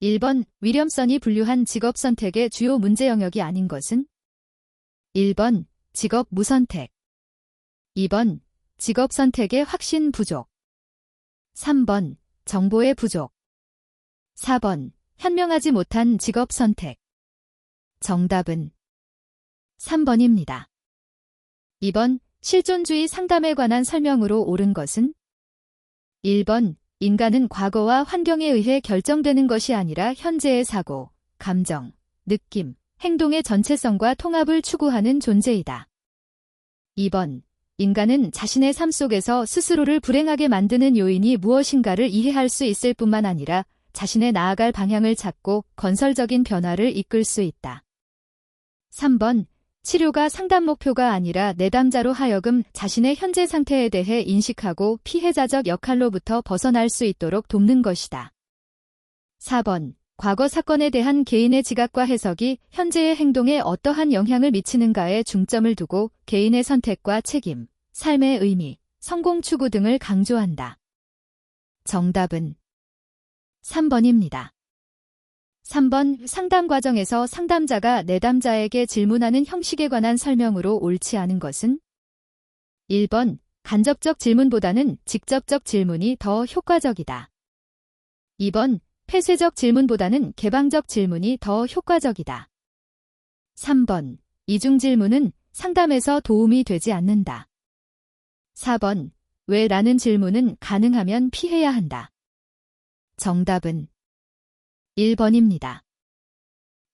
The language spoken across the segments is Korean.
1번 위렴선이 분류한 직업 선택의 주요 문제 영역이 아닌 것은? 1번 직업 무선택, 2번 직업 선택의 확신 부족, 3번 정보의 부족, 4번 현명하지 못한 직업 선택. 정답은 3번입니다. 2번 실존주의 상담에 관한 설명으로 옳은 것은? 1번 인간은 과거와 환경에 의해 결정되는 것이 아니라 현재의 사고, 감정, 느낌, 행동의 전체성과 통합을 추구하는 존재이다. 2번 인간은 자신의 삶 속에서 스스로를 불행하게 만드는 요인이 무엇인가를 이해할 수 있을 뿐만 아니라 자신의 나아갈 방향을 찾고 건설적인 변화를 이끌 수 있다. 3번 치료가 상담 목표가 아니라 내담자로 하여금 자신의 현재 상태에 대해 인식하고 피해자적 역할로부터 벗어날 수 있도록 돕는 것이다. 4번 과거 사건에 대한 개인의 지각과 해석이 현재의 행동에 어떠한 영향을 미치는가에 중점을 두고 개인의 선택과 책임, 삶의 의미, 성공 추구 등을 강조한다. 정답은 3번입니다. 3번 상담 과정에서 상담자가 내담자에게 질문하는 형식에 관한 설명으로 옳지 않은 것은? 1번 간접적 질문보다는 직접적 질문이 더 효과적이다. 2번 폐쇄적 질문보다는 개방적 질문이 더 효과적이다. 3번 이중 질문은 상담에서 도움이 되지 않는다. 4번 왜 라는 질문은 가능하면 피해야 한다. 정답은 1번입니다.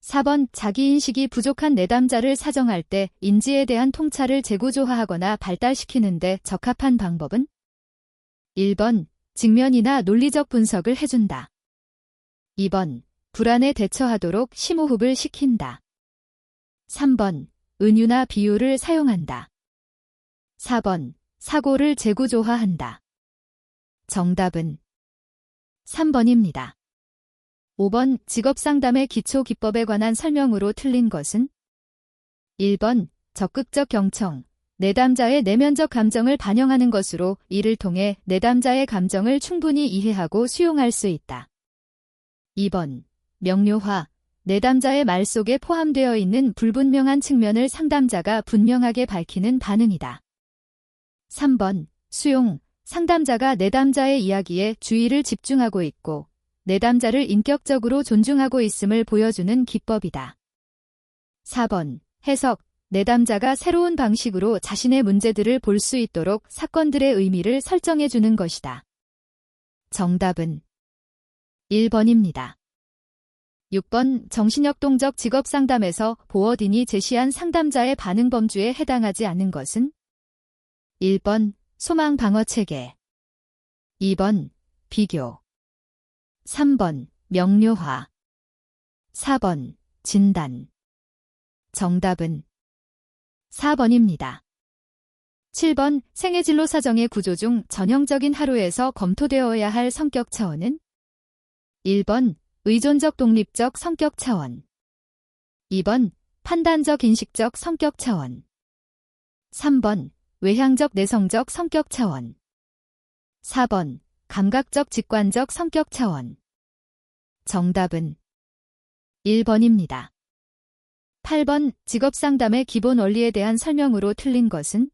4번 자기인식이 부족한 내담자를 사정할 때 인지에 대한 통찰을 재구조화하거나 발달시키는 데 적합한 방법은? 1번 직면이나 논리적 분석을 해준다. 2번 불안에 대처하도록 심호흡을 시킨다. 3번 은유나 비유를 사용한다. 4번 사고를 재구조화한다. 정답은 3번입니다. 5번 직업상담의 기초 기법에 관한 설명으로 틀린 것은? 1번 적극적 경청, 내담자의 내면적 감정을 반영하는 것으로 이를 통해 내담자의 감정을 충분히 이해하고 수용할 수 있다. 2번 명료화, 내담자의 말 속에 포함되어 있는 불분명한 측면을 상담자가 분명하게 밝히는 반응이다. 3번 수용, 상담자가 내담자의 이야기에 주의를 집중하고 있고 내담자를 인격적으로 존중하고 있음을 보여주는 기법이다. 4번 해석, 내담자가 새로운 방식으로 자신의 문제들을 볼 수 있도록 사건들의 의미를 설정해주는 것이다. 정답은 1번입니다. 6번 정신역동적 직업상담에서 보어딘이 제시한 상담자의 반응 범주에 해당하지 않는 것은? 1번 소망 방어 체계, 2번 비교, 3번 명료화, 4번 진단. 정답은 4번입니다. 7번 생애진로 사정의 구조 중 전형적인 하루에서 검토되어야 할 성격 차원은? 1번 의존적 독립적 성격 차원, 2번 판단적 인식적 성격 차원, 3번 외향적 내성적 성격 차원, 4번 감각적 직관적 성격 차원. 정답은 1번입니다. 8번 직업상담의 기본 원리에 대한 설명으로 틀린 것은?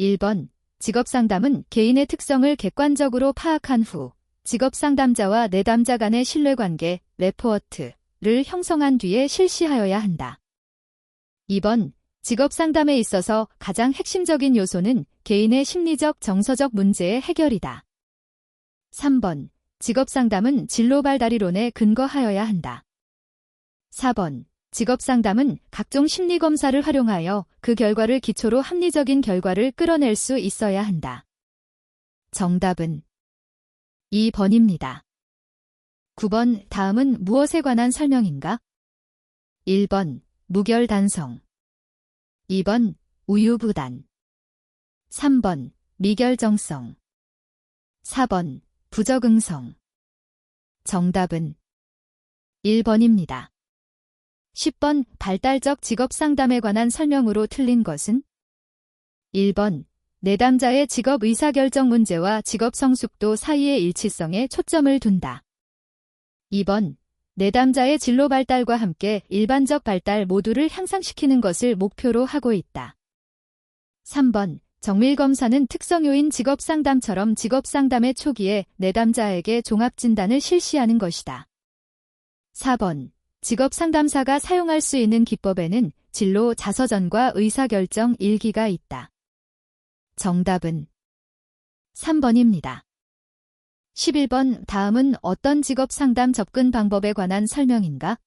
1번 직업상담은 개인의 특성을 객관적으로 파악한 후 직업상담자와 내담자 간의 신뢰관계, 레포어트를 형성한 뒤에 실시하여야 한다. 2번 직업상담에 있어서 가장 핵심적인 요소는 개인의 심리적 정서적 문제의 해결이다. 3번 직업상담은 진로발달이론에 근거하여야 한다. 4번 직업상담은 각종 심리검사를 활용하여 그 결과를 기초로 합리적인 결과를 끌어낼 수 있어야 한다. 정답은 2번입니다. 9번 다음은 무엇에 관한 설명인가? 1번 무결단성, 2번 우유부단, 3번 미결정성, 4번 부적응성. 정답은 1번입니다. 10번 발달적 직업상담에 관한 설명으로 틀린 것은? 1번 내담자의 직업 의사결정 문제와 직업 성숙도 사이의 일치성에 초점을 둔다. 2번, 내담자의 진로 발달과 함께 일반적 발달 모두를 향상시키는 것을 목표로 하고 있다. 3번, 정밀검사는 특성요인 직업상담처럼 직업상담의 초기에 내담자에게 종합진단을 실시하는 것이다. 4번, 직업상담사가 사용할 수 있는 기법에는 진로 자서전과 의사결정 일기가 있다. 정답은 3번입니다. 11번, 다음은 어떤 직업상담 접근 방법에 관한 설명인가?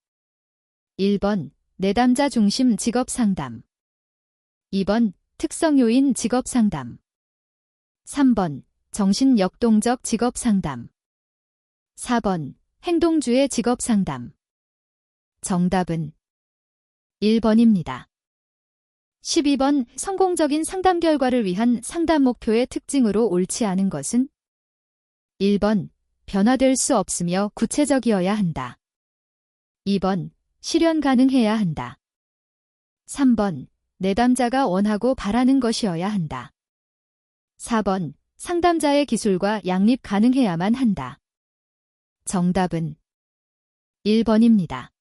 1번, 내담자 중심 직업상담. 2번, 특성요인 직업상담. 3번, 정신역동적 직업상담. 4번, 행동주의 직업상담. 정답은 1번입니다. 12번, 성공적인 상담 결과를 위한 상담 목표의 특징으로 옳지 않은 것은? 1번, 변화될 수 없으며 구체적이어야 한다. 2번, 실현 가능해야 한다. 3번, 내담자가 원하고 바라는 것이어야 한다. 4번, 상담자의 기술과 양립 가능해야만 한다. 정답은 1번입니다.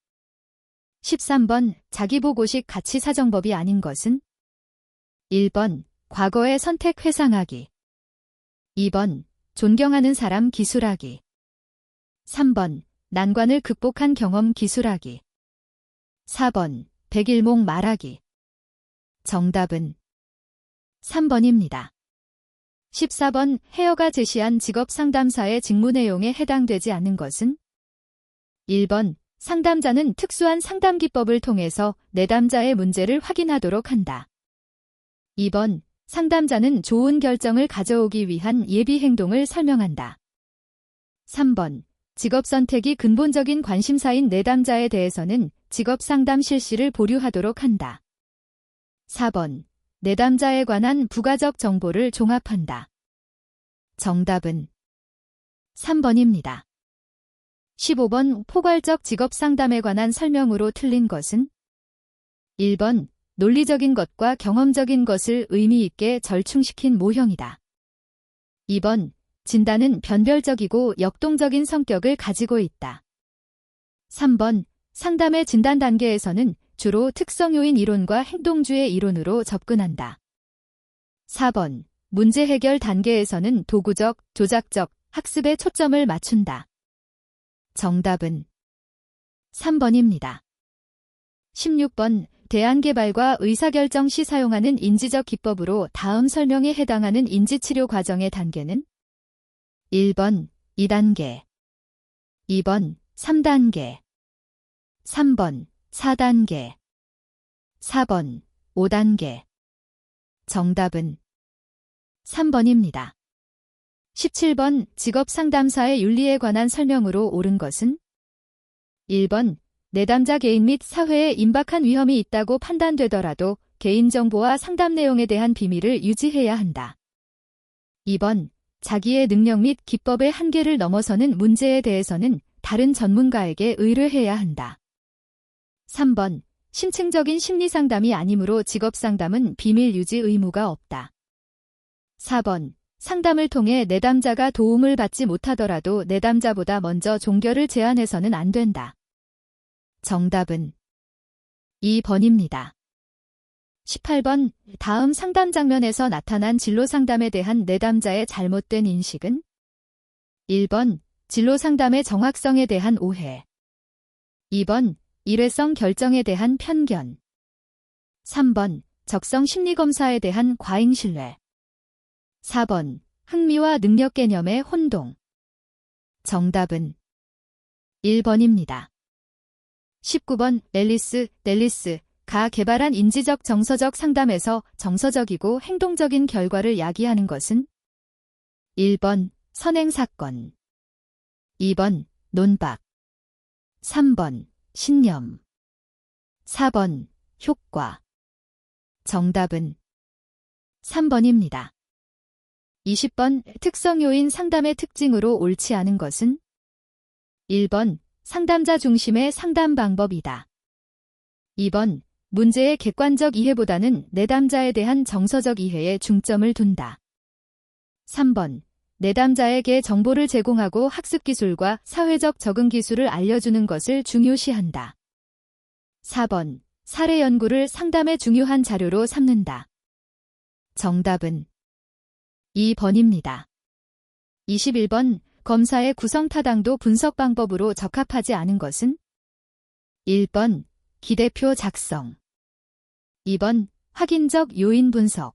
13번, 자기보고식 가치사정법이 아닌 것은? 1번, 과거의 선택 회상하기. 2번, 존경하는 사람 기술하기. 3번, 난관을 극복한 경험 기술하기. 4번, 백일몽 말하기. 정답은 3번입니다. 14번, 헤어가 제시한 직업상담사의 직무 내용에 해당되지 않는 것은? 1번, 상담자는 특수한 상담 기법을 통해서 내담자의 문제를 확인하도록 한다. 2번, 상담자는 좋은 결정을 가져오기 위한 예비 행동을 설명한다. 3번, 직업 선택이 근본적인 관심사인 내담자에 대해서는 직업 상담 실시를 보류하도록 한다. 4번, 내담자에 관한 부가적 정보를 종합한다. 정답은 3번입니다. 15번, 포괄적 직업 상담에 관한 설명으로 틀린 것은? 1번, 논리적인 것과 경험적인 것을 의미 있게 절충시킨 모형이다. 2번, 진단은 변별적이고 역동적인 성격을 가지고 있다. 3번, 상담의 진단 단계에서는 주로 특성요인 이론과 행동주의 이론으로 접근한다. 4번, 문제 해결 단계에서는 도구적, 조작적, 학습에 초점을 맞춘다. 정답은 3번입니다. 16번, 대안개발과 의사결정 시 사용하는 인지적 기법으로 다음 설명에 해당하는 인지치료 과정의 단계는? 1번, 2단계. 2번, 3단계. 3번, 4단계. 4번, 5단계. 정답은 3번입니다. 17번, 직업상담사의 윤리에 관한 설명으로 옳은 것은? 1번, 내담자 개인 및 사회에 임박한 위험이 있다고 판단되더라도 개인정보와 상담 내용에 대한 비밀을 유지해야 한다. 2번, 자기의 능력 및 기법의 한계를 넘어서는 문제에 대해서는 다른 전문가에게 의뢰해야 한다. 3번, 심층적인 심리상담이 아니므로 직업상담은 비밀 유지 의무가 없다. 4번, 상담을 통해 내담자가 도움을 받지 못하더라도 내담자보다 먼저 종결을 제안해서는 안 된다. 정답은 2번입니다. 18번, 다음 상담 장면에서 나타난 진로 상담에 대한 내담자의 잘못된 인식은? 1번, 진로 상담의 정확성에 대한 오해. 2번, 일회성 결정에 대한 편견. 3번, 적성 심리검사에 대한 과잉 신뢰. 4번, 흥미와 능력 개념의 혼동. 정답은 1번입니다. 19번, 넬리스가 개발한 인지적 정서적 상담에서 정서적이고 행동적인 결과를 야기하는 것은? 1번, 선행사건. 2번, 논박. 3번, 신념. 4번, 효과. 정답은 3번입니다. 20번, 특성요인 상담의 특징으로 옳지 않은 것은? 1번, 상담자 중심의 상담 방법이다. 2번, 문제의 객관적 이해보다는 내담자에 대한 정서적 이해에 중점을 둔다. 3번, 내담자에게 정보를 제공하고 학습 기술과 사회적 적응 기술을 알려주는 것을 중요시한다. 4번. 사례 연구를 상담의 중요한 자료로 삼는다. 정답은 2번입니다. 21번. 검사의 구성타당도 분석 방법으로 적합하지 않은 것은? 1번. 기대표 작성. 2번. 확인적 요인 분석.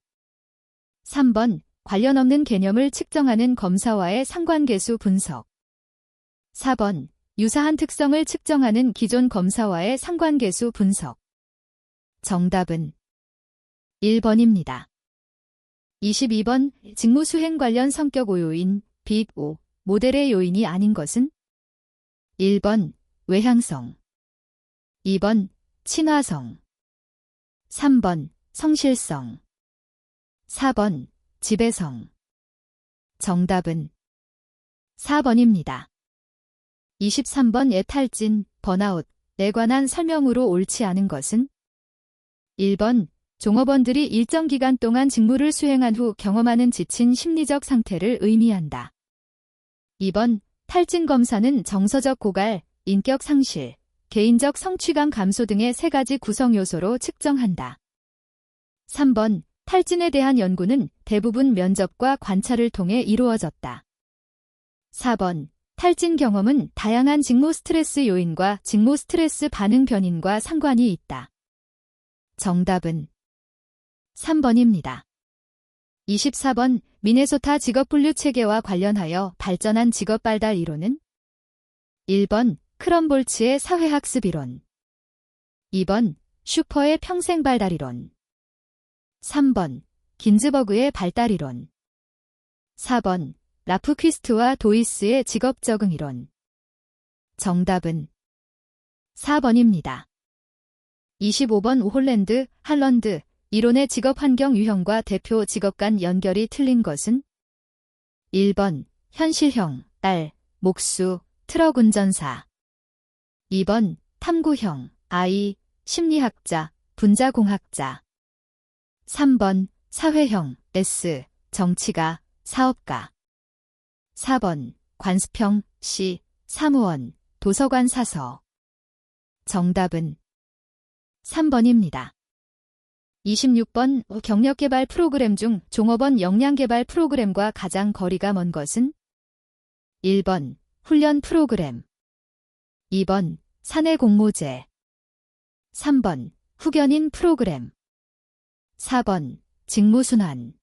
3번. 관련 없는 개념을 측정하는 검사와의 상관계수 분석. 4번. 유사한 특성을 측정하는 기존 검사와의 상관계수 분석. 정답은 1번입니다. 22번. 직무 수행 관련 성격 오요인, 빅 O, 모델의 요인이 아닌 것은? 1번. 외향성. 2번. 친화성. 3번. 성실성. 4번. 지배성. 정답은 4번입니다. 23번. 애탈진, 번아웃에 관한 설명으로 옳지 않은 것은? 1번. 종업원들이 일정 기간 동안 직무를 수행한 후 경험하는 지친 심리적 상태를 의미한다. 2번. 탈진 검사는 정서적 고갈, 인격 상실, 개인적 성취감 감소 등의 3가지 구성 요소로 측정한다. 3번. 탈진에 대한 연구는 대부분 면접과 관찰을 통해 이루어졌다. 4번. 탈진 경험은 다양한 직무 스트레스 요인과 직무 스트레스 반응 변인과 상관이 있다. 정답은 3번입니다. 24번. 미네소타 직업분류 체계와 관련하여 발전한 직업 발달 이론은? 1번. 크럼볼츠의 사회학습 이론. 2번. 슈퍼의 평생 발달 이론. 3번. 긴즈버그의 발달 이론. 4번. 라프퀴스트와 도이스의 직업 적응 이론. 정답은 4번입니다. 25번. 홀랜드, 할런드 이론의 직업 환경 유형과 대표 직업 간 연결이 틀린 것은? 1번. 현실형, 딸, 목수, 트럭 운전사. 2번. 탐구형, 아이, 심리학자, 분자공학자. 3번. 사회형, S, 정치가, 사업가. 4번. 관습형, C, 사무원, 도서관 사서. 정답은 3번입니다. 26번. 경력개발 프로그램 중 종업원 역량개발 프로그램과 가장 거리가 먼 것은? 1번. 훈련 프로그램. 2번. 사내 공모제. 3번. 후견인 프로그램. 4번. 직무순환.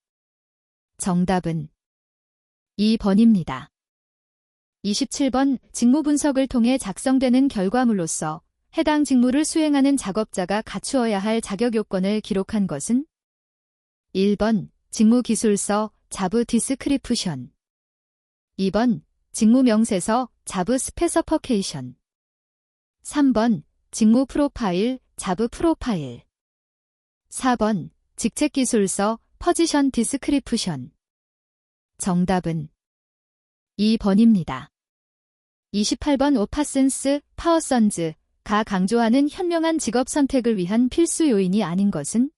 정답은 2번입니다. 27번. 직무 분석을 통해 작성되는 결과물로서 해당 직무를 수행하는 작업자가 갖추어야 할 자격 요건을 기록한 것은? 1번. 직무기술서, 자브 디스크리프션. 2번. 직무명세서, 자브 스페서퍼케이션. 3번. 직무 프로파일, 자브 프로파일. 4번. 직책기술서, 퍼지션 디스크리프션. 정답은 2번입니다. 28번. 오파슨스, 파워선즈 가 강조하는 현명한 직업 선택을 위한 필수 요인이 아닌 것은?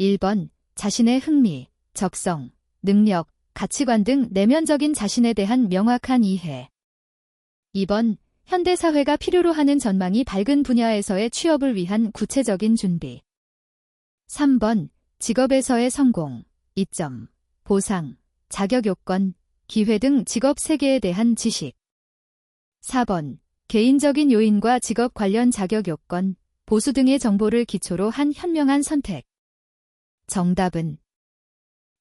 1번. 자신의 흥미, 적성, 능력, 가치관 등 내면적인 자신에 대한 명확한 이해. 2번. 현대사회가 필요로 하는 전망이 밝은 분야에서의 취업을 위한 구체적인 준비. 3번. 직업에서의 성공, 이점, 보상, 자격 요건, 기회 등 직업 세계에 대한 지식. 4번. 개인적인 요인과 직업 관련 자격 요건, 보수 등의 정보를 기초로 한 현명한 선택. 정답은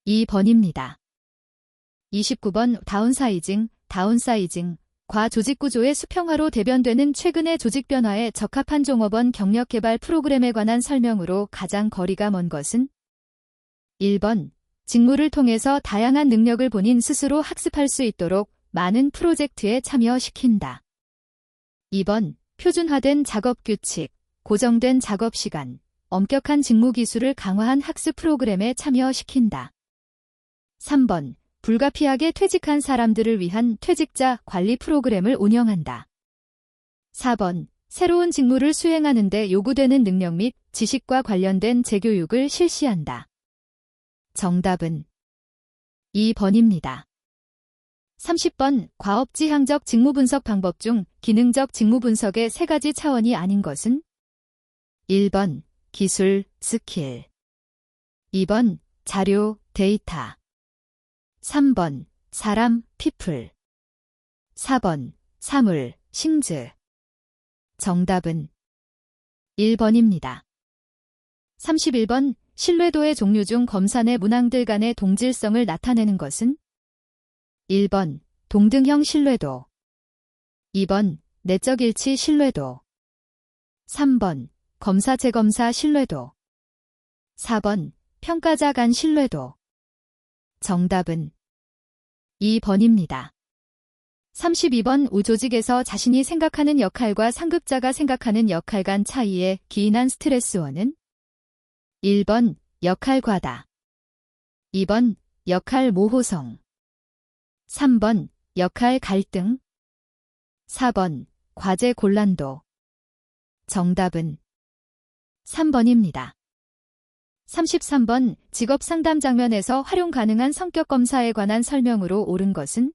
2번입니다. 29번. 다운사이징, 과조직구조의 수평화로 대변되는 최근의 조직 변화에 적합한 종업원 경력개발 프로그램에 관한 설명으로 가장 거리가 먼 것은? 1번. 직무를 통해서 다양한 능력을 본인 스스로 학습할 수 있도록 많은 프로젝트에 참여시킨다. 2번. 표준화된 작업 규칙, 고정된 작업 시간, 엄격한 직무 기술을 강화한 학습 프로그램에 참여시킨다. 3번. 불가피하게 퇴직한 사람들을 위한 퇴직자 관리 프로그램을 운영한다. 4번. 새로운 직무를 수행하는 데 요구되는 능력 및 지식과 관련된 재교육을 실시한다. 정답은 2번입니다. 30번 과업지향적 직무분석 방법 중 기능적 직무분석의 세 가지 차원이 아닌 것은? 1번 기술, 스킬. 2번 자료, 데이터. 3번 사람, 피플. 4번 사물, 싱즈. 정답은 1번입니다. 31번 신뢰도의 종류 중 검사 내 문항들 간의 동질성을 나타내는 것은? 1번 동등형 신뢰도. 2번 내적 일치 신뢰도. 3번 검사 재검사 신뢰도. 4번 평가자 간 신뢰도. 정답은 2번입니다. 32번 우조직에서 자신이 생각하는 역할과 상급자가 생각하는 역할 간 차이에 기인한 스트레스원은? 1번 역할 과다. 2번 역할 모호성. 3번 역할 갈등. 4번 과제 곤란도. 정답은 3번입니다. 33번 직업 상담 장면에서 활용 가능한 성격 검사에 관한 설명으로 옳은 것은?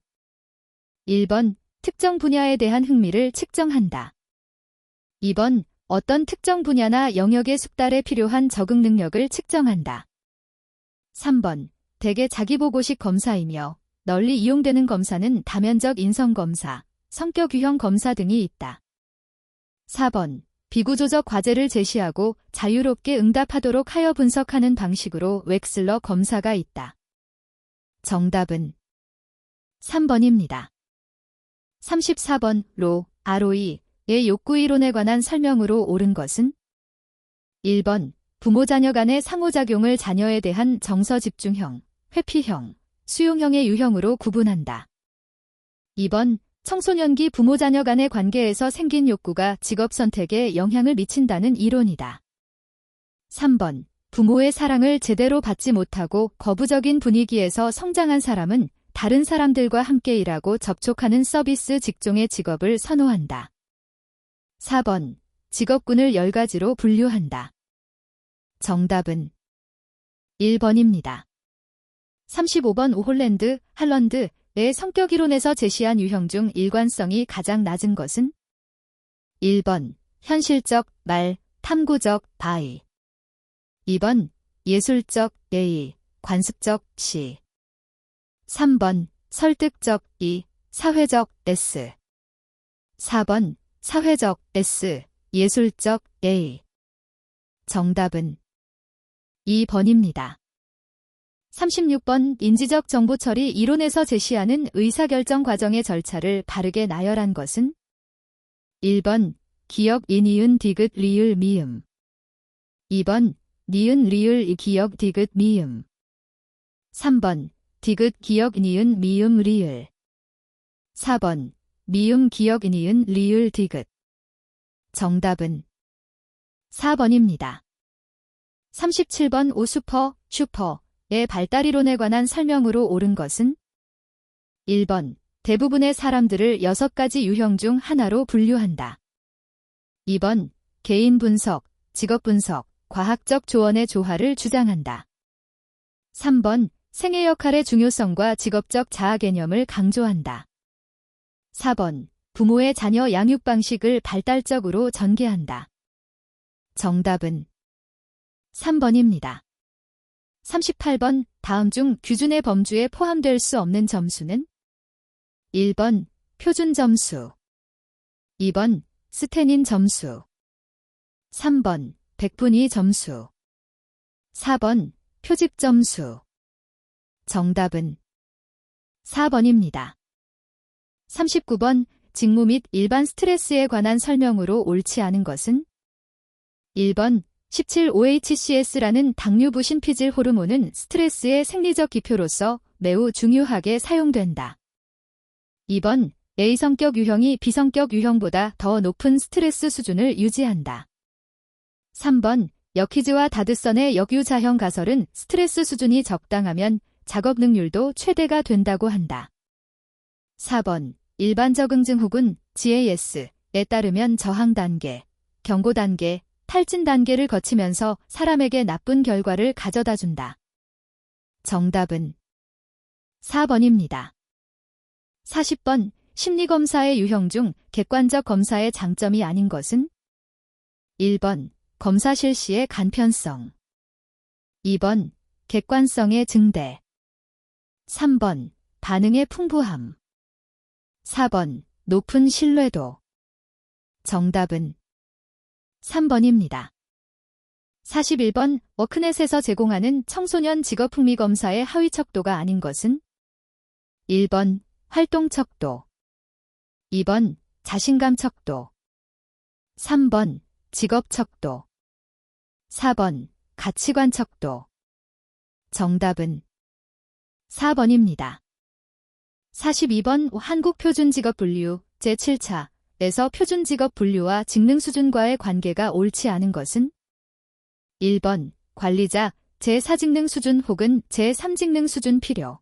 1번 특정 분야에 대한 흥미를 측정한다. 2번 어떤 특정 분야나 영역의 숙달에 필요한 적응 능력을 측정한다. 3번 대개 자기보고식 검사이며 널리 이용되는 검사는 다면적 인성검사, 성격 유형 검사 등이 있다. 4번 비구조적 과제를 제시하고 자유롭게 응답하도록 하여 분석하는 방식으로 웩슬러 검사가 있다. 정답은 3번입니다. 34번 로, ROE의 욕구 이론에 관한 설명으로 옳은 것은? 1번 부모-자녀 간의 상호작용을 자녀에 대한 정서-집중형, 회피형, 수용형의 유형으로 구분한다. 2번 청소년기 부모-자녀 간의 관계에서 생긴 욕구가 직업 선택에 영향을 미친다는 이론이다. 3번 부모의 사랑을 제대로 받지 못하고 거부적인 분위기에서 성장한 사람은 다른 사람들과 함께 일하고 접촉하는 서비스 직종의 직업을 선호한다. 4번 직업군을 10가지로 분류한다. 정답은 1번입니다. 35번 오홀랜드, 할런드의 성격 이론에서 제시한 유형 중 일관성이 가장 낮은 것은? 1번 현실적, 말, 탐구적, 바이. 2번 예술적, A, 관습적, C. 3번 설득적, E, 사회적, S. 4번 사회적, S, 예술적, A. 정답은 2번입니다. 36번 인지적 정보 처리 이론에서 제시하는 의사결정 과정의 절차를 바르게 나열한 것은? 1번 기역, 인이은, 디귿, 리을, 미음. 2번 니은, 리을, 기역, 디귿, 미음. 3번 디귿, 기역, 니은, 미음, 리을. 4번 미음, 기역, 니은, 리을, 디귿. 정답은 4번입니다. 37번 오슈퍼, 슈퍼의 발달이론에 관한 설명으로 옳은 것은? 1번 대부분의 사람들을 6가지 유형 중 하나로 분류한다. 2번 개인 분석, 직업 분석, 과학적 조언의 조화를 주장한다. 3번 생애 역할의 중요성과 직업적 자아 개념을 강조한다. 4번 부모의 자녀 양육 방식을 발달적으로 전개한다. 정답은 3번입니다. 38번 다음 중 규준의 범주에 포함될 수 없는 점수는? 1번 표준 점수. 2번 스테닌 점수. 3번 백분위 점수. 4번 표집 점수. 정답은 4번입니다. 39번 직무 및 일반 스트레스에 관한 설명으로 옳지 않은 것은? 1번 17-OHCS라는 당류부 신피질 호르몬은 스트레스의 생리적 기표로서 매우 중요하게 사용된다. 2번 A성격 유형이 B성격 유형보다 더 높은 스트레스 수준을 유지한다. 3번 여키즈와 다드선의 역유자형 가설은 스트레스 수준이 적당하면 작업 능률도 최대가 된다고 한다. 4번 일반 적응증 혹은 GAS에 따르면 저항 단계, 경고 단계, 탈진 단계를 거치면서 사람에게 나쁜 결과를 가져다 준다. 정답은 4번입니다. 40번 심리검사의 유형 중 객관적 검사의 장점이 아닌 것은 1번 검사 실시의 간편성 2번 객관성의 증대 3번 반응의 풍부함 4번 높은 신뢰도 정답은 3번입니다. 41번 워크넷에서 제공하는 청소년 직업흥미 검사의 하위 척도가 아닌 것은 1번 활동 척도 2번 자신감 척도 3번 직업 척도 4번 가치관 척도 정답은 4번입니다. 42번 한국표준직업분류 제7차에서 표준직업 분류와 직능수준과의 관계가 옳지 않은 것은 1번 관리자 제4직능수준 혹은 제3직능수준 필요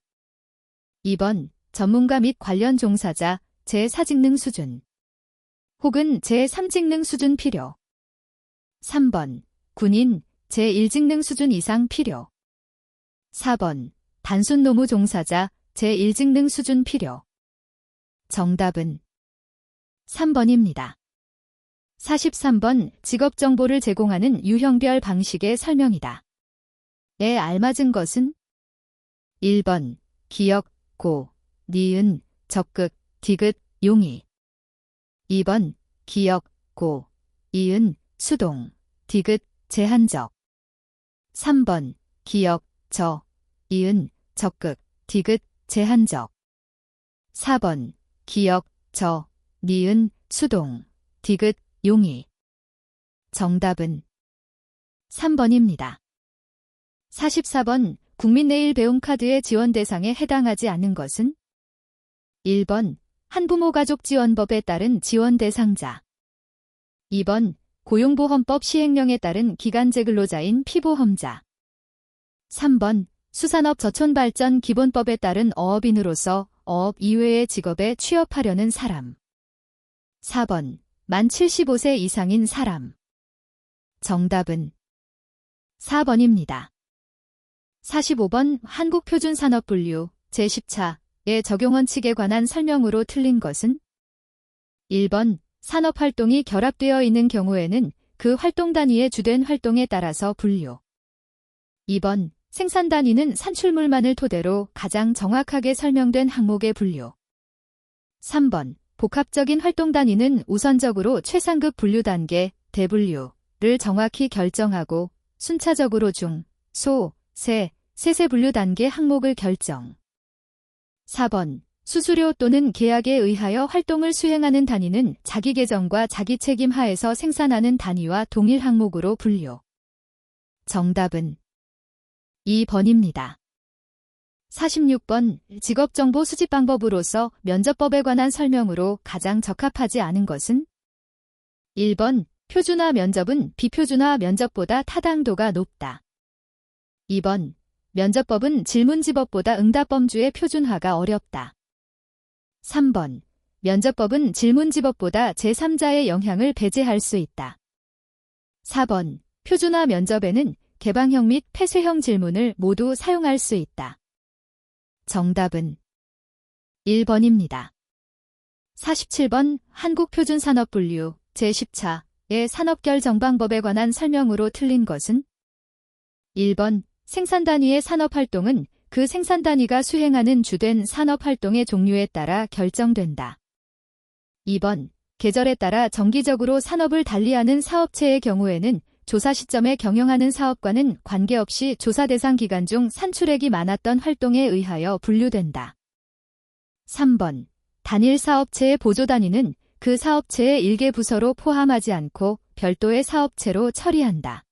2번 전문가 및 관련 종사자 제4직능수준 혹은 제3직능수준 필요 3번 군인 제1직능수준 이상 필요 4번 단순 노무 종사자 제1직능수준 필요 정답은 3번입니다. 43번 직업정보를 제공하는 유형별 방식의 설명이다. 에 알맞은 것은 1번 기역, 고, 니은, 적극, 디귿, 용의 2번 기역, 고, 이은, 수동, 디귿, 제한적 3번 기역, 저, 이은, 적극, 디귿, 제한적 4번 기역, 저, 니은, 수동, 디귿, 용의 정답은 3번입니다. 44번 국민내일 배움카드의 지원 대상에 해당하지 않는 것은 1번 한부모가족지원법에 따른 지원 대상자 2번 고용보험법 시행령에 따른 기간제 근로자인 피보험자 3번 수산업저촌발전기본법에 따른 어업인으로서 어업 이외의 직업에 취업하려는 사람 4번 만 75세 이상인 사람 정답은 4번입니다. 45번 한국표준산업분류 제10차의 적용원칙에 관한 설명으로 틀린 것은 1번 산업활동이 결합되어 있는 경우에는 그 활동 단위의 주된 활동에 따라서 분류 2번 생산 단위는 산출물만을 토대로 가장 정확하게 설명된 항목의 분류 3번 복합적인 활동 단위는 우선적으로 최상급 분류 단계, 대분류를 정확히 결정하고 순차적으로 중, 소, 세, 세세 분류 단계 항목을 결정. 4번 수수료 또는 계약에 의하여 활동을 수행하는 단위는 자기 계정과 자기 책임 하에서 생산하는 단위와 동일 항목으로 분류. 정답은 2번입니다. 46번 직업정보 수집 방법으로서 면접법에 관한 설명으로 가장 적합하지 않은 것은 1번 표준화 면접은 비표준화 면접보다 타당도가 높다. 2번 면접법은 질문지법보다 응답범주의 표준화가 어렵다. 3번 면접법은 질문지법보다 제3자의 영향을 배제할 수 있다. 4번 표준화 면접에는 개방형 및 폐쇄형 질문을 모두 사용할 수 있다. 정답은 1번입니다. 47번 한국표준산업분류 제10차의 산업결 정방법에 관한 설명으로 틀린 것은 1번 생산 단위의 산업활동은 그 생산 단위가 수행하는 주된 산업활동의 종류에 따라 결정된다. 2번 계절에 따라 정기적으로 산업을 달리하는 사업체의 경우에는 조사 시점에 경영하는 사업과는 관계없이 조사 대상 기간 중 산출액이 많았던 활동에 의하여 분류된다. 3번 단일 사업체의 보조 단위는 그 사업체의 일개 부서로 포함하지 않고 별도의 사업체로 처리한다.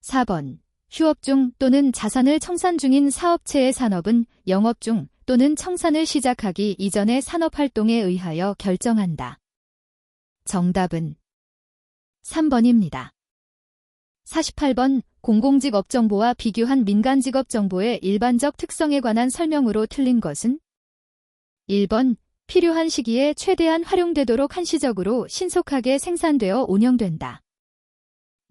4번 휴업 중 또는 자산을 청산 중인 사업체의 산업은 영업 중 또는 청산을 시작하기 이전의 산업활동에 의하여 결정한다. 정답은 3번입니다. 48번 공공직업정보와 비교한 민간직업정보의 일반적 특성에 관한 설명으로 틀린 것은 1번 필요한 시기에 최대한 활용되도록 한시적으로 신속하게 생산되어 운영된다.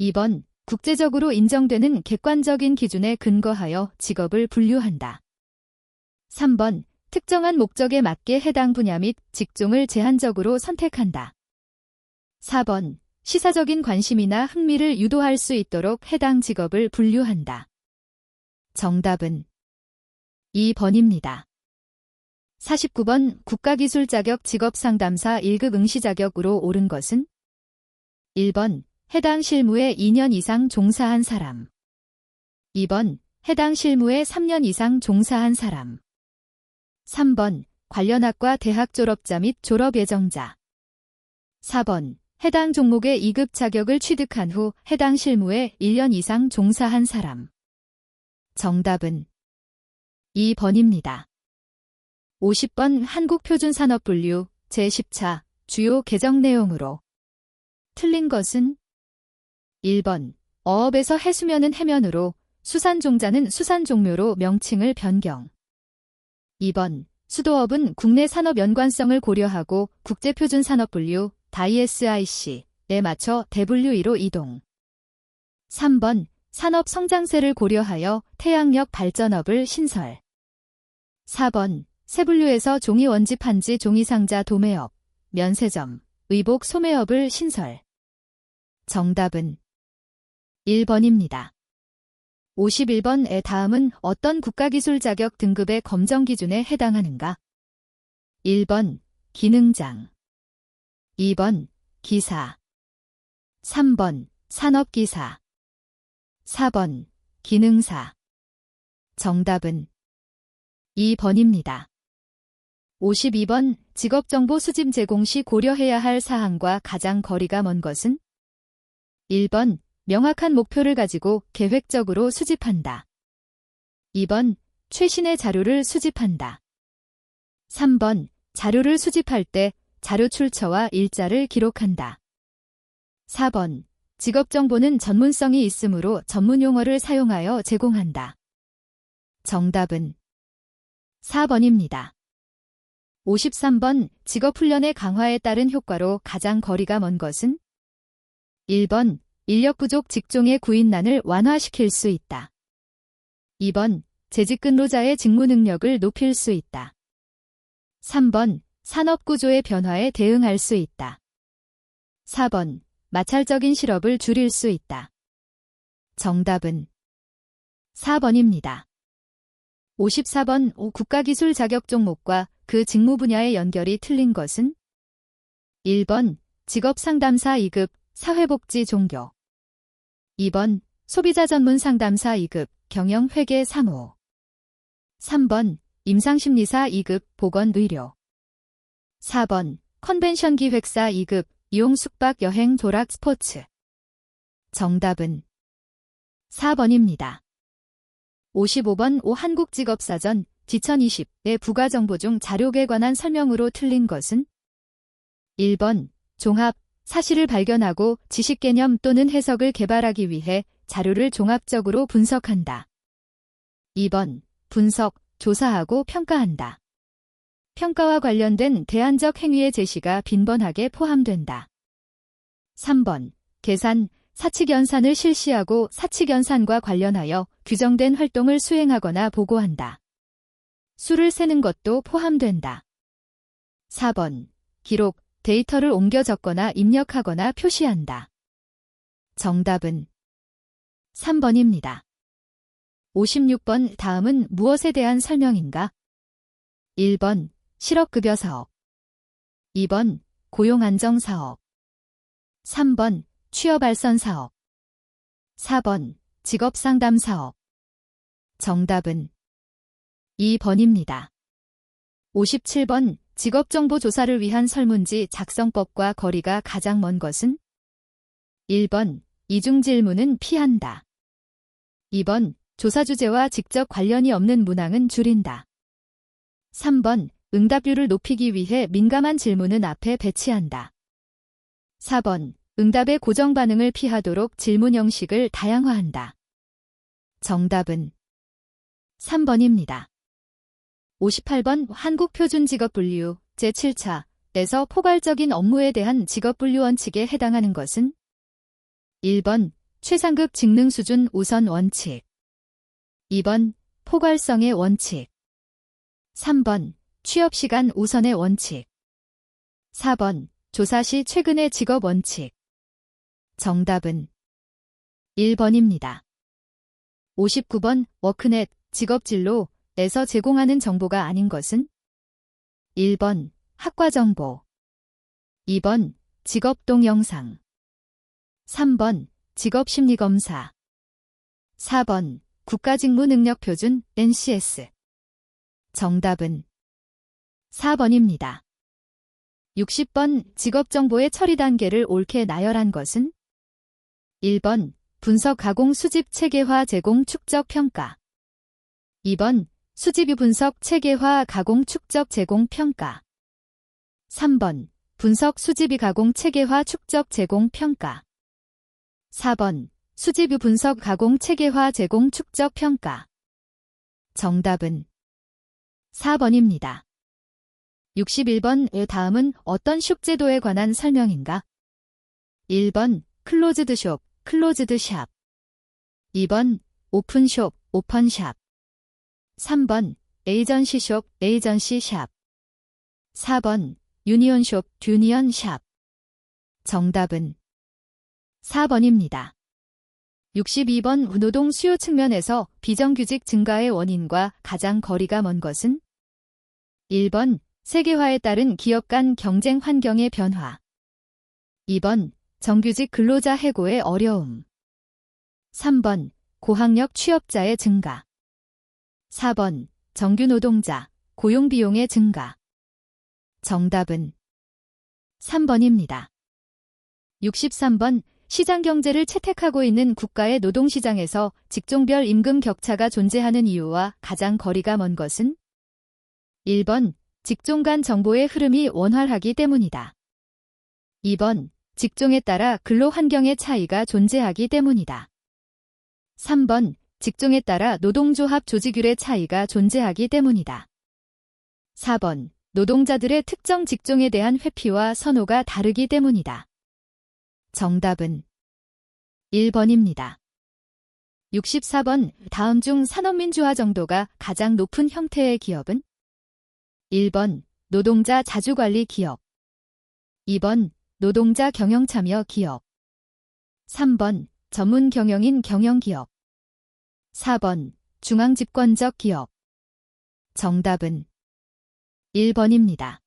2번 국제적으로 인정되는 객관적인 기준에 근거하여 직업을 분류한다. 3번 특정한 목적에 맞게 해당 분야 및 직종을 제한적으로 선택한다. 4번. 시사적인 관심이나 흥미를 유도할 수 있도록 해당 직업을 분류한다. 정답은 2번입니다. 49번 국가기술 자격 직업상담사 1급 응시 자격으로 옳은 것은 1번 해당 실무에 2년 이상 종사한 사람 2번 해당 실무에 3년 이상 종사한 사람 3번 관련 학과 대학 졸업자 및 졸업 예정자 4번 해당 종목의 2급 자격을 취득한 후 해당 실무에 1년 이상 종사한 사람 정답은 2번입니다. 50번 한국표준산업분류 제10차 주요 개정 내용으로 틀린 것은 1번 어업에서 해수면은 해면으로 수산종자는 수산종묘로 명칭을 변경 2번 수도업은 국내 산업 연관성을 고려하고 국제표준산업분류 ISIC에 맞춰 대분류 2로 이동 3번 산업 성장세를 고려하여 태양력 발전업을 신설 4번 새 분류에서 종이 원지 판지 종이상자 도매업, 면세점, 의복 소매업을 신설 정답은 1번입니다. 51번의 다음은 어떤 국가기술 자격 등급의 검정 기준에 해당하는가? 1번 기능장 2번 기사 3번 산업기사 4번 기능사 정답은 2번입니다. 52번 직업정보 수집 제공 시 고려해야 할 사항과 가장 거리가 먼 것은 1번 명확한 목표를 가지고 계획적으로 수집한다. 2번 최신의 자료를 수집한다. 3번 자료를 수집할 때 자료 출처와 일자를 기록한다. 4번 직업정보는 전문성이 있으므로 전문용어를 사용하여 제공한다. 정답은 4번입니다. 53번 직업훈련의 강화에 따른 효과로 가장 거리가 먼 것은 1번 인력 부족 직종의 구인난을 완화시킬 수 있다. 2번 재직 근로자의 직무 능력을 높일 수 있다. 3번 산업구조의 변화에 대응할 수 있다. 4번 마찰적인 실업을 줄일 수 있다. 정답은 4번입니다. 54번 국가기술 자격 종목과 그 직무 분야의 연결이 틀린 것은 1번 직업상담사 2급 사회복지 종교 2번 소비자 전문 상담사 2급 경영회계 사무 3번 임상심리사 2급 보건의료 4번 컨벤션 기획사 2급 이용 숙박 여행 도락 스포츠 정답은 4번입니다. 55번 한국직업사전 2020의 부가정보 중 자료에 관한 설명으로 틀린 것은 1번 종합, 사실을 발견하고 지식개념 또는 해석을 개발하기 위해 자료를 종합적으로 분석한다. 2번 분석, 조사하고 평가한다. 평가와 관련된 대안적 행위의 제시가 빈번하게 포함된다. 3번 계산, 사칙연산을 실시하고 사칙연산과 관련하여 규정된 활동을 수행하거나 보고한다. 수를 세는 것도 포함된다. 4번 기록, 데이터를 옮겨 적거나 입력하거나 표시한다. 정답은 3번입니다. 56번 다음은 무엇에 대한 설명인가? 1번 실업급여 사업 2번 고용안정사업 3번 취업알선 사업 4번 직업상담사업 정답은 2번입니다. 57번 직업정보조사를 위한 설문지 작성법과 거리가 가장 먼 것은 1번 이중질문은 피한다. 2번 조사 주제와 직접 관련이 없는 문항은 줄인다. 3번 응답률을 높이기 위해 민감한 질문은 앞에 배치한다. 4번 응답의 고정 반응을 피하도록 질문 형식을 다양화한다. 정답은 3번입니다. 58번 한국표준직업분류 제7차에서 포괄적인 업무에 대한 직업분류 원칙에 해당하는 것은 1번 최상급 직능 수준 우선 원칙 2번 포괄성의 원칙 3번 취업시간 우선의 원칙. 4번 조사 시 최근의 직업 원칙. 정답은 1번입니다. 59번 워크넷 직업진로에서 제공하는 정보가 아닌 것은? 1번 학과정보, 2번 직업 동영상, 3번 직업심리검사, 4번 국가직무능력표준 NCS. 정답은 4번입니다. 60번 직업정보의 처리 단계를 옳게 나열한 것은? 1번 분석 가공 수집 체계화 제공 축적 평가, 2번 수집유 분석 체계화 가공 축적 제공 평가, 3번 분석 수집이 가공 체계화 축적 제공 평가, 4번 수집유 분석 가공 체계화 제공 축적 평가. 정답은 4번입니다. 61번 다음은 어떤 숍 제도에 관한 설명인가? 1번 클로즈드숍, 클로즈드샵, 2번 오픈숍, 오펀샵, 3번 에이전시숍, 에이전시샵, 4번 유니온숍, 유니언샵. 정답은 4번입니다. 62번 노동 수요 측면에서 비정규직 증가의 원인과 가장 거리가 먼 것은? 1번 세계화에 따른 기업 간 경쟁 환경의 변화, 2번 정규직 근로자 해고의 어려움, 3번 고학력 취업자의 증가, 4번 정규 노동자, 고용 비용의 증가. 정답은 3번입니다. 63번 시장 경제를 채택하고 있는 국가의 노동시장에서 직종별 임금 격차가 존재하는 이유와 가장 거리가 먼 것은? 1번 직종 간 정보의 흐름이 원활하기 때문이다. 2번 직종에 따라 근로 환경의 차이가 존재하기 때문이다. 3번 직종에 따라 노동조합 조직율의 차이가 존재하기 때문이다. 4번 노동자들의 특정 직종에 대한 회피와 선호가 다르기 때문이다. 정답은 1번입니다. 64번 다음 중 산업민주화 정도가 가장 높은 형태의 기업은? 1번 노동자 자주관리 기업, 2번 노동자 경영참여 기업, 3번 전문 경영인 경영기업, 4번 중앙집권적 기업. 정답은 1번입니다.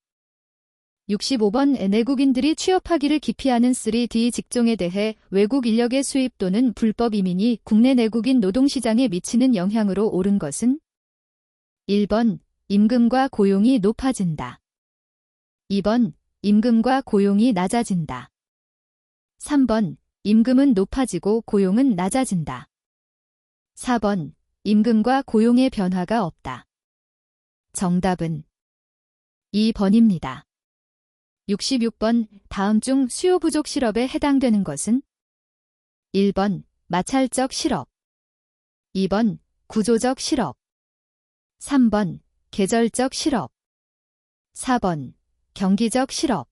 65번 내국인들이 취업하기를 기피하는 3D 직종에 대해 외국 인력의 수입 또는 불법 이민이 국내 내국인 노동시장에 미치는 영향으로 옳은 것은? 1번 임금과 고용이 높아진다, 2번 임금과 고용이 낮아진다, 3번 임금은 높아지고 고용은 낮아진다, 4번 임금과 고용의 변화가 없다. 정답은 2번입니다. 66번 다음 중 수요 부족 실업에 해당되는 것은? 1번 마찰적 실업, 2번 구조적 실업, 3번 계절적 실업, 4번 경기적 실업.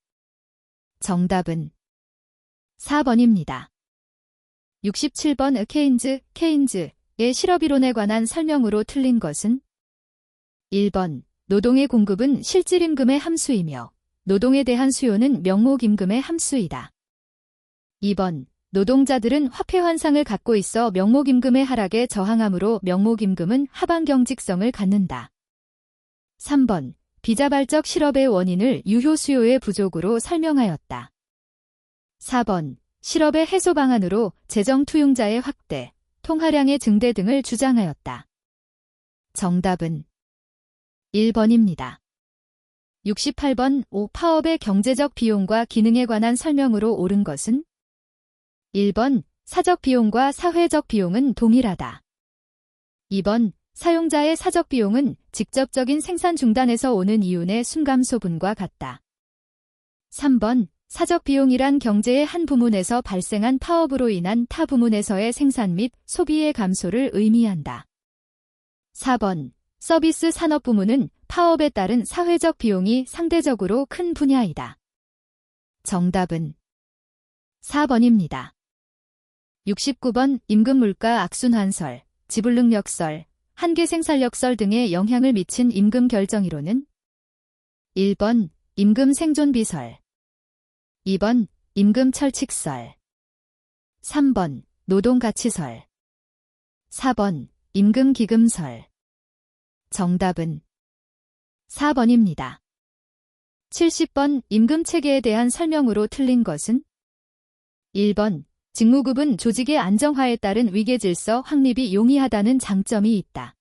정답은 4번입니다. 67번 케인즈의 실업이론에 관한 설명으로 틀린 것은? 1번 노동의 공급은 실질임금의 함수이며 노동에 대한 수요는 명목임금의 함수이다. 2번 노동자들은 화폐 환상을 갖고 있어 명목임금의 하락에 저항하므로 명목임금은 하방경직성을 갖는다. 3번 비자발적 실업의 원인을 유효 수요의 부족으로 설명하였다. 4번 실업의 해소 방안으로 재정 투용자의 확대, 통화량의 증대 등을 주장하였다. 정답은 1번입니다. 68번 파업의 경제적 비용과 기능에 관한 설명으로 옳은 것은? 1번 사적 비용과 사회적 비용은 동일하다. 2번 사용자의 사적 비용은 직접적인 생산 중단에서 오는 이윤의 순감소분과 같다. 3번 사적 비용이란 경제의 한 부문에서 발생한 파업으로 인한 타 부문에서의 생산 및 소비의 감소를 의미한다. 4번 서비스 산업 부문은 파업에 따른 사회적 비용이 상대적으로 큰 분야이다. 정답은 4번입니다. 69번 임금물가 악순환설, 지불능력설, 한계생산력설 등의 영향을 미친 임금 결정이론은? 1번 임금 생존비설, 2번 임금 철칙설, 3번 노동가치설, 4번 임금기금설. 정답은 4번입니다. 70번 임금체계에 대한 설명으로 틀린 것은 1번 직무급은 조직의 안정화에 따른 위계질서 확립이 용이하다는 장점이 있다.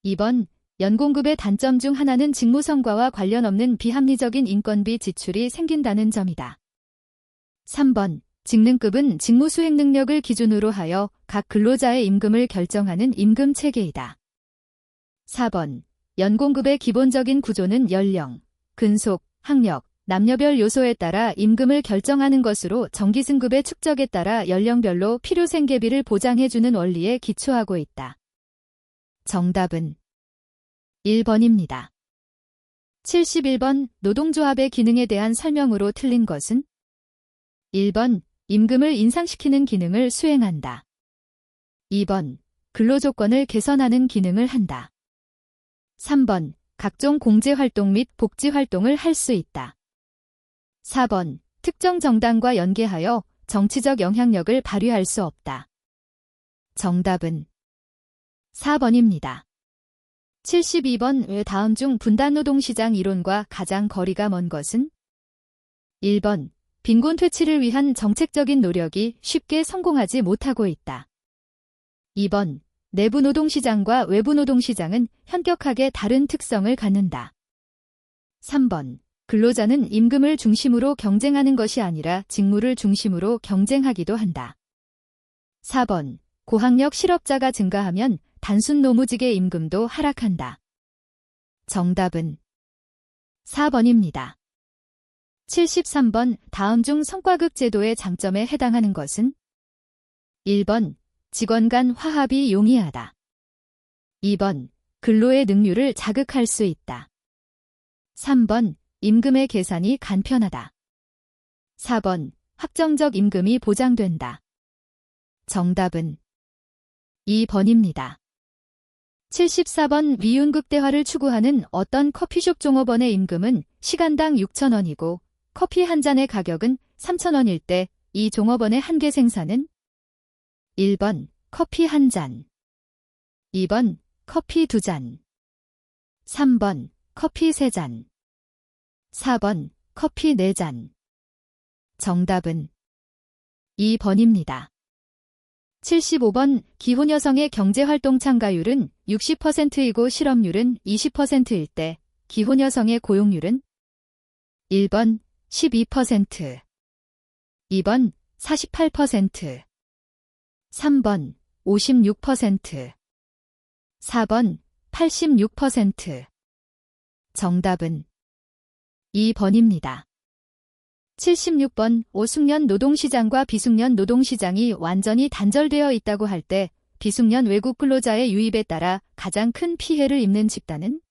2번 연공급의 단점 중 하나는 직무 성과와 관련 없는 비합리적인 인건비 지출이 생긴다는 점이다. 3번 직능급은 직무 수행 능력을 기준으로 하여 각 근로자의 임금을 결정하는 임금체계이다. 4번 연공급의 기본적인 구조는 연령, 근속, 학력, 남녀별 요소에 따라 임금을 결정하는 것으로 정기승급의 축적에 따라 연령별로 필요생계비를 보장해주는 원리에 기초하고 있다. 정답은 1번입니다. 71번 노동조합의 기능에 대한 설명으로 틀린 것은 1번 임금을 인상시키는 기능을 수행한다. 2번 근로조건을 개선하는 기능을 한다. 3번 각종 공제활동 및 복지활동을 할 수 있다. 4번 특정 정당과 연계하여 정치적 영향력을 발휘할 수 없다. 정답은 4번입니다. 72번 왜 다음 중 분단노동시장 이론과 가장 거리가 먼 것은 1번 빈곤 퇴치를 위한 정책적인 노력이 쉽게 성공하지 못하고 있다. 2번 내부 노동시장과 외부 노동시장은 현격하게 다른 특성을 갖는다. 3번 근로자는 임금을 중심으로 경쟁하는 것이 아니라 직무를 중심으로 경쟁하기도 한다. 4번 고학력 실업자가 증가하면 단순 노무직의 임금도 하락한다. 정답은 4번입니다. 73번 다음 중 성과급 제도의 장점에 해당하는 것은 1번 직원 간 화합이 용이하다. 2번 근로의 능률을 자극할 수 있다. 3번 임금의 계산이 간편하다. 4번 확정적 임금이 보장된다. 정답은 2번입니다. 74번 미윤극대화를 추구하는 어떤 커피숍 종업원의 임금은 시간당 6,000원이고 커피 한 잔의 가격은 3,000원일 때 이 종업원의 한개 생산은 1번 커피 한 잔, 2번 커피 두 잔, 3번 커피 세 잔, 4번 커피 네 잔. 정답은 2번입니다. 75번 기혼 여성의 경제활동 참가율은 60%이고 실업률은 20%일 때 기혼 여성의 고용률은 1번 12%, 2번 48%, 3번 56%, 4번 86%. 정답은 2번입니다. 76번 오숙련 노동시장과 비숙련 노동시장이 완전히 단절되어 있다고 할 때 비숙련 외국 근로자의 유입에 따라 가장 큰 피해를 입는 집단은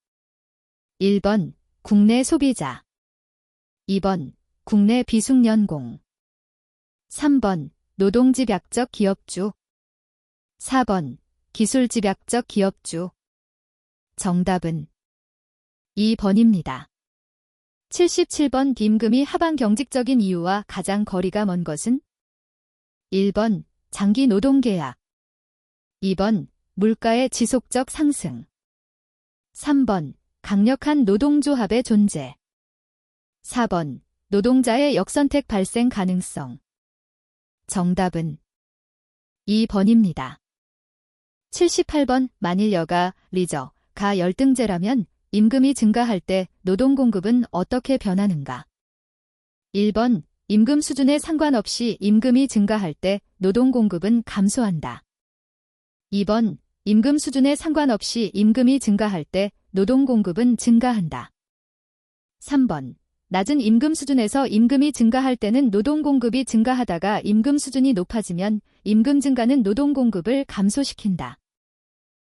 1번 국내 소비자, 2번 국내 비숙련공, 3번 노동집약적 기업주, 4번 기술집약적 기업주. 정답은 2번입니다. 77번 임금이 하방 경직적인 이유와 가장 거리가 먼 것은 1번 장기 노동계약, 2번 물가의 지속적 상승, 3번 강력한 노동조합의 존재, 4번 노동자의 역선택 발생 가능성. 정답은 2번입니다. 78번 만일 여가, 리저, 가 열등제라면 임금이 증가할 때 노동 공급은 어떻게 변하는가? 1번 임금 수준에 상관없이 임금이 증가할 때 노동 공급은 감소한다. 2번 임금 수준에 상관없이 임금이 증가할 때 노동 공급은 증가한다. 3번 낮은 임금 수준에서 임금이 증가할 때는 노동 공급이 증가하다가 임금 수준이 높아지면 임금 증가는 노동 공급을 감소시킨다.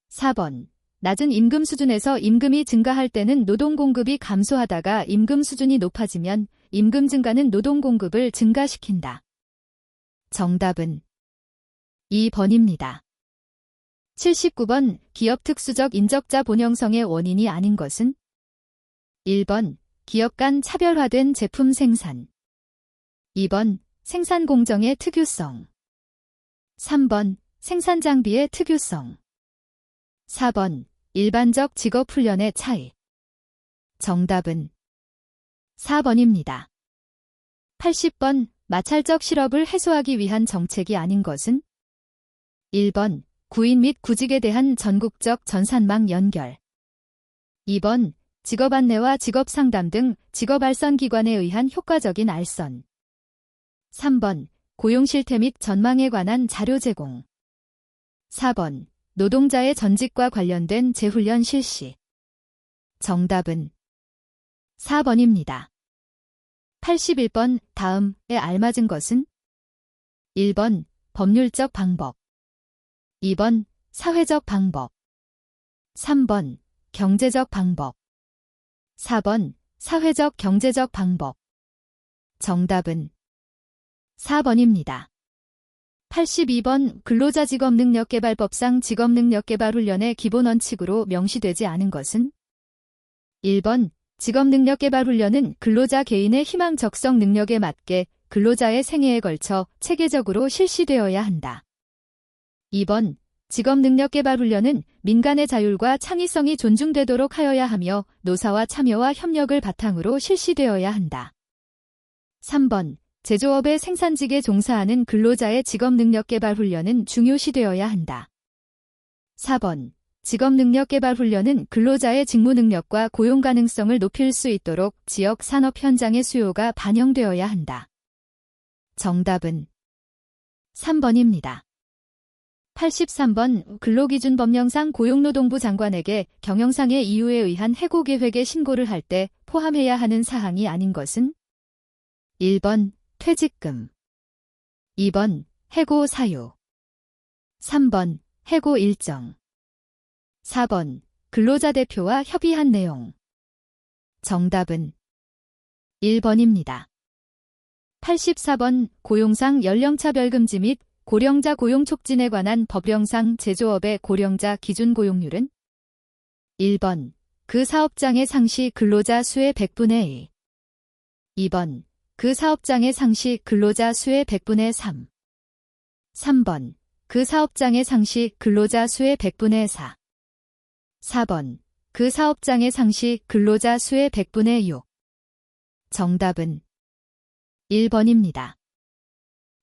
4번 낮은 임금 수준에서 임금이 증가할 때는 노동 공급이 감소하다가 임금 수준이 높아지면 임금 증가는 노동 공급을 증가시킨다. 정답은 2번입니다. 79번 기업 특수적 인적자 본형성의 원인이 아닌 것은 1번 기업 간 차별화된 제품 생산. 2번 생산 공정의 특유성. 3번 생산 장비의 특유성. 4번 일반적 직업 훈련의 차이. 정답은 4번입니다. 80번 마찰적 실업을 해소하기 위한 정책이 아닌 것은? 1번 구인 및 구직에 대한 전국적 전산망 연결. 2번 직업 안내와 직업 상담 등 직업 알선 기관에 의한 효과적인 알선. 3번 고용 실태 및 전망에 관한 자료 제공. 4번 노동자의 전직과 관련된 재훈련 실시. 정답은 4번입니다. 81번 다음에 알맞은 것은? 1번 법률적 방법. 2번 사회적 방법. 3번 경제적 방법. 4번 사회적 경제적 방법. 정답은 4번입니다. 82번 근로자 직업능력개발법상 직업능력개발훈련의 기본 원칙으로 명시되지 않은 것은? 1번 직업능력개발훈련은 근로자 개인의 희망 적성 능력에 맞게 근로자의 생애에 걸쳐 체계적으로 실시되어야 한다. 2번 직업능력개발훈련은 민간의 자율과 창의성이 존중되도록 하여야 하며 노사와 참여와 협력을 바탕으로 실시되어야 한다. 3번 제조업의 생산직에 종사하는 근로자의 직업능력개발훈련은 중요시되어야 한다. 4번 직업능력개발훈련은 근로자의 직무능력과 고용 가능성을 높일 수 있도록 지역 산업 현장의 수요가 반영되어야 한다. 정답은 3번입니다. 83번 근로기준법령상 고용노동부 장관에게 경영상의 이유에 의한 해고 계획에 신고를 할 때 포함해야 하는 사항이 아닌 것은? 1번 퇴직금. 2번 해고 사유. 3번 해고 일정. 4번 근로자 대표와 협의한 내용. 정답은 1번입니다. 84번 고용상 연령차별금지 및 고령자 고용 촉진에 관한 법령상 제조업의 고령자 기준 고용률은? 1번 그 사업장의 상시 근로자 수의 100분의 1. 2번 그 사업장의 상시 근로자 수의 100분의 3. 3번 그 사업장의 상시 근로자 수의 100분의 4. 4번 그 사업장의 상시 근로자 수의 100분의 6. 정답은 1번입니다.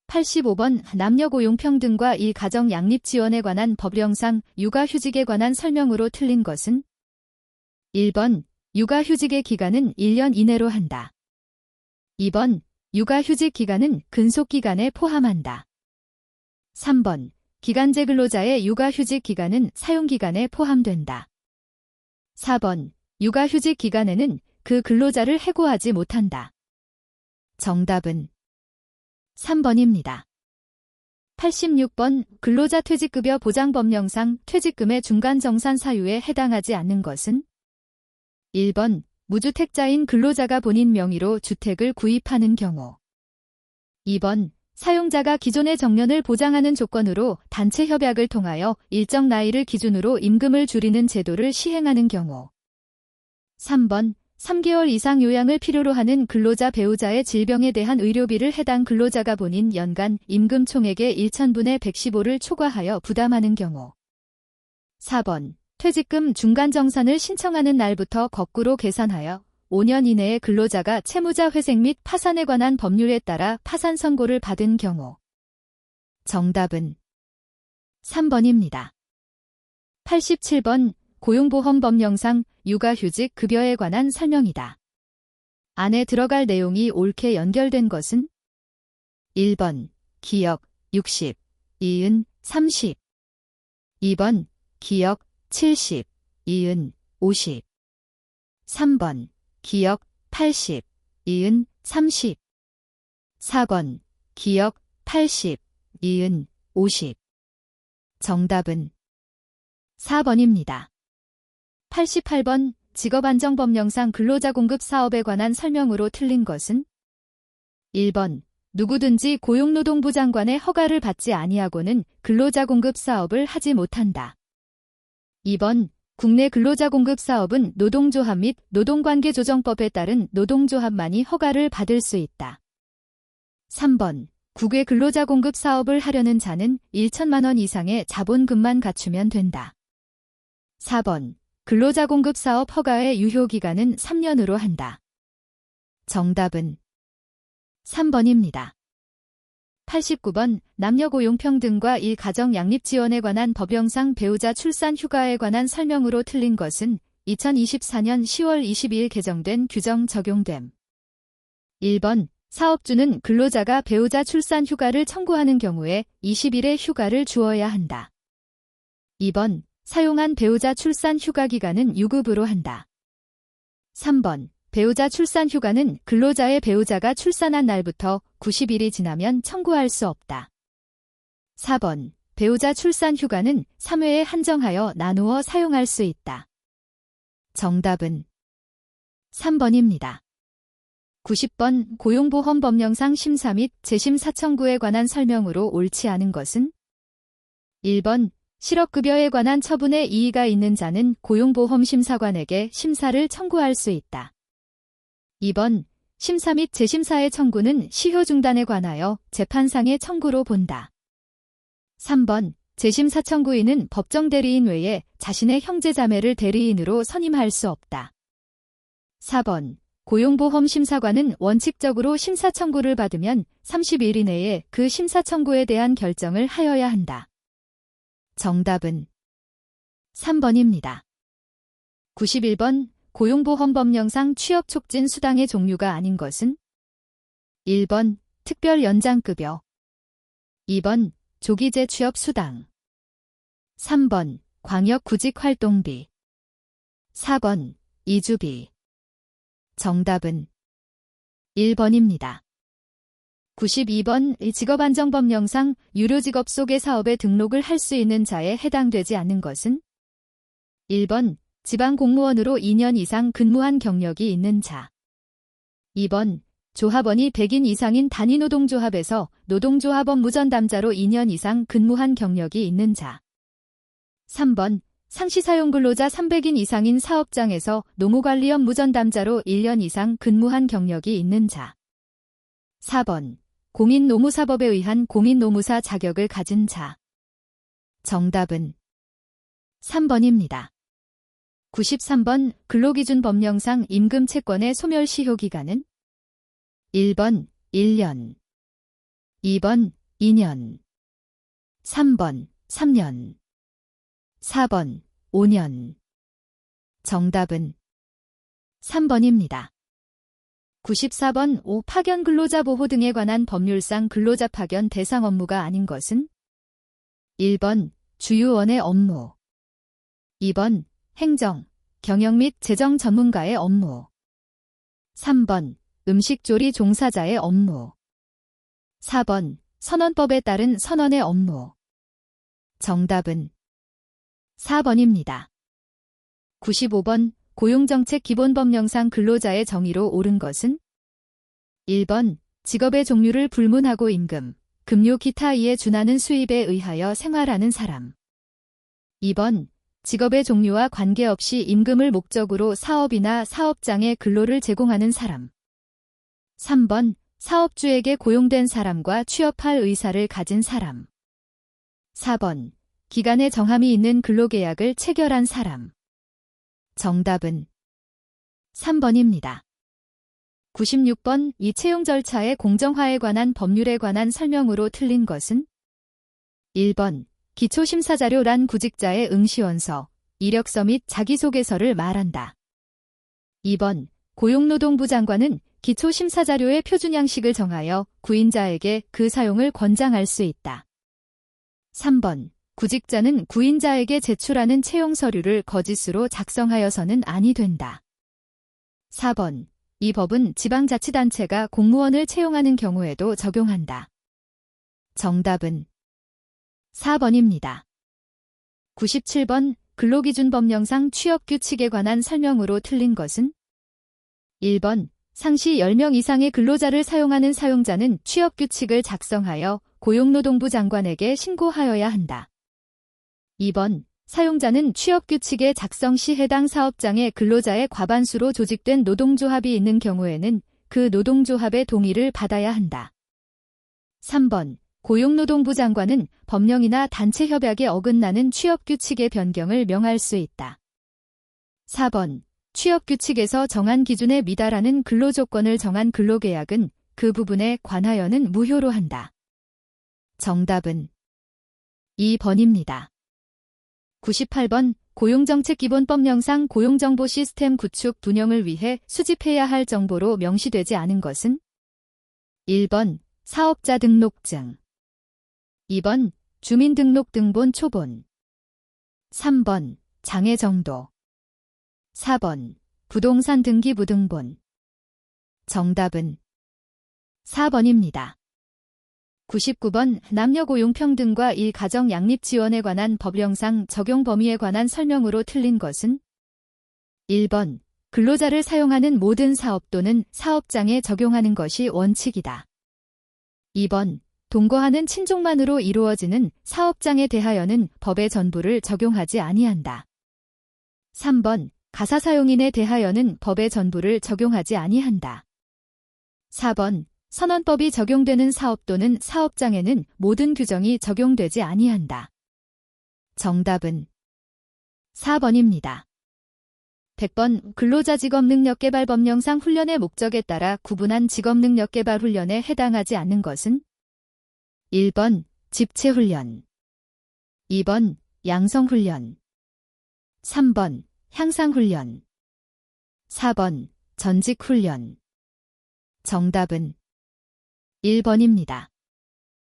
85번 남녀고용평등과 일가정 양립지원에 관한 법령상 육아휴직에 관한 설명으로 틀린 것은? 1번 육아휴직의 기간은 1년 이내로 한다. 2번 육아휴직 기간은 근속기간에 포함한다. 3번 기간제 근로자의 육아휴직 기간은 사용기간에 포함된다. 4번 육아휴직 기간에는 그 근로자를 해고하지 못한다. 정답은 3번입니다. 86번 근로자 퇴직급여 보장법령상 퇴직금의 중간정산 사유에 해당하지 않는 것은? 1번 무주택자인 근로자가 본인 명의로 주택을 구입하는 경우. 2번 사용자가 기존의 정년을 보장하는 조건으로 단체 협약을 통하여 일정 나이를 기준으로 임금을 줄이는 제도를 시행하는 경우. 3번 3개월 이상 요양을 필요로 하는 근로자 배우자의 질병에 대한 의료비를 해당 근로자가 본인 연간 임금 총액의 1000분의 115를 초과하여 부담하는 경우. 4번 퇴직금 중간정산을 신청하는 날부터 거꾸로 계산하여 5년 이내에 근로자가 채무자 회생 및 파산에 관한 법률에 따라 파산 선고를 받은 경우. 정답은 3번입니다. 87번 고용보험법령상 육아휴직 급여에 관한 설명이다. 안에 들어갈 내용이 옳게 연결된 것은? 1번 기역 60, 이은 30. 2번 기역 70, 이은 50. 3번 기역 80, 이은 30. 4번 기역 80, 이은 50. 정답은 4번입니다. 88번 직업안정법령상 근로자 공급 사업에 관한 설명으로 틀린 것은? 1번 누구든지 고용노동부 장관의 허가를 받지 아니하고는 근로자 공급 사업을 하지 못한다. 2번 국내 근로자 공급 사업은 노동조합 및 노동관계조정법에 따른 노동조합만이 허가를 받을 수 있다. 3번. 국외 근로자 공급 사업을 하려는 자는 1천만 원 이상의 자본금만 갖추면 된다. 4번. 근로자 공급 사업 허가의 유효기간은 3년으로 한다. 정답은 3번입니다. 89번 남녀고용평등과 일가정 양립지원에 관한 법령상 배우자 출산 휴가에 관한 설명으로 틀린 것은 2024년 10월 22일 개정된 규정 적용됨. 1번 사업주는 근로자가 배우자 출산 휴가를 청구하는 경우에 20일의 휴가를 주어야 한다. 2번 사용한 배우자 출산 휴가 기간은 유급으로 한다. 3번 배우자 출산 휴가는 근로자의 배우자가 출산한 날부터 90일이 지나면 청구할 수 없다. 4번 배우자 출산 휴가는 3회에 한정하여 나누어 사용할 수 있다. 정답은 3번입니다. 90번 고용보험법령상 심사 및 재심사 청구에 관한 설명으로 옳지 않은 것은 1번 실업급여에 관한 처분에 이의가 있는 자는 고용보험심사관에게 심사를 청구할 수 있다. 2번 심사 및 재심사의 청구는 시효 중단에 관하여 재판상의 청구로 본다. 3번 재심사 청구인은 법정 대리인 외에 자신의 형제자매를 대리인으로 선임할 수 없다. 4번 고용보험심사관은 원칙적으로 심사 청구를 받으면 30일 이내에 그 심사 청구에 대한 결정을 하여야 한다. 정답은 3번입니다. 91번 고용보험법령상 취업촉진 수당의 종류가 아닌 것은 1번 특별연장급여 2번 조기재 취업수당 3번 광역구직활동비 4번 이주비 정답은 1번입니다. 92번 직업안정법령상 유료직업 속의 사업에 등록을 할 수 있는 자에 해당되지 않는 것은 1번 지방공무원으로 2년 이상 근무한 경력이 있는 자 2번 조합원이 100인 이상인 단위노동조합에서 노동조합 업무전담자로 2년 이상 근무한 경력이 있는 자 3번 상시사용근로자 300인 이상인 사업장에서 노무관리 업무전담자로 1년 이상 근무한 경력이 있는 자 4번 공인노무사법에 의한 공인노무사 자격을 가진 자 정답은 3번입니다. 93번 근로기준법령상 임금채권의 소멸시효기간은 1번 1년 2번 2년 3번 3년 4번 5년 정답은 3번입니다. 94번 파견 근로자 보호 등에 관한 법률상 근로자 파견 대상 업무가 아닌 것은 1번 주유원의 업무 2번 행정, 경영 및 재정 전문가의 업무 3번 음식조리 종사자의 업무 4번 선언법에 따른 선원의 업무 정답은 4번입니다. 95번 고용정책 기본법령상 근로자의 정의로 옳은 것은 1번 직업의 종류를 불문하고 임금, 급료 기타 이에 준하는 수입에 의하여 생활하는 사람 2번 직업의 종류와 관계없이 임금을 목적으로 사업이나 사업장에 근로를 제공하는 사람 3번 사업주에게 고용된 사람과 취업할 의사를 가진 사람 4번 기간에 정함이 있는 근로계약을 체결한 사람 정답은 3번입니다. 96번 이 채용 절차의 공정화에 관한 법률에 관한 설명으로 틀린 것은 1번 기초심사자료란 구직자의 응시원서, 이력서 및 자기소개서를 말한다. 2번 고용노동부 장관은 기초심사자료의 표준양식을 정하여 구인자에게 그 사용을 권장할 수 있다. 3번 구직자는 구인자에게 제출하는 채용서류를 거짓으로 작성하여서는 아니 된다. 4번 이 법은 지방자치단체가 공무원을 채용하는 경우에도 적용한다. 정답은 4번입니다. 97번 근로기준법령상 취업규칙에 관한 설명으로 틀린 것은 1번 상시 10명 이상의 근로자를 사용하는 사용자는 취업규칙을 작성하여 고용노동부 장관에게 신고하여야 한다. 2번 사용자는 취업규칙의 작성 시 해당 사업장에 근로자의 과반수로 조직된 노동조합이 있는 경우에는 그 노동조합의 동의를 받아야 한다. 3번. 고용노동부 장관은 법령이나 단체 협약에 어긋나는 취업규칙의 변경을 명할 수 있다. 4번. 취업규칙에서 정한 기준에 미달하는 근로조건을 정한 근로계약은 그 부분에 관하여는 무효로 한다. 정답은 2번입니다. 98번. 고용정책기본법령상 고용정보 시스템 구축 운영을 위해 수집해야 할 정보로 명시되지 않은 것은? 1번. 사업자 등록증. 2번. 주민등록등본 초본. 3번. 장애정도. 4번. 부동산 등기부등본. 정답은 4번입니다. 99번. 남녀고용평등과 일가정양립지원에 관한 법령상 적용 범위에 관한 설명으로 틀린 것은? 1번. 근로자를 사용하는 모든 사업 또는 사업장에 적용하는 것이 원칙이다. 2번. 동거하는 친족만으로 이루어지는 사업장에 대하여는 법의 전부를 적용하지 아니한다. 3번. 가사사용인에 대하여는 법의 전부를 적용하지 아니한다. 4번. 선언법이 적용되는 사업 또는 사업장에는 모든 규정이 적용되지 아니한다. 정답은 4번입니다. 100번. 근로자 직업능력개발법령상 훈련의 목적에 따라 구분한 직업능력개발 훈련에 해당하지 않는 것은? 1번. 집체훈련. 2번. 양성훈련. 3번. 향상훈련. 4번. 전직훈련. 정답은 1번입니다.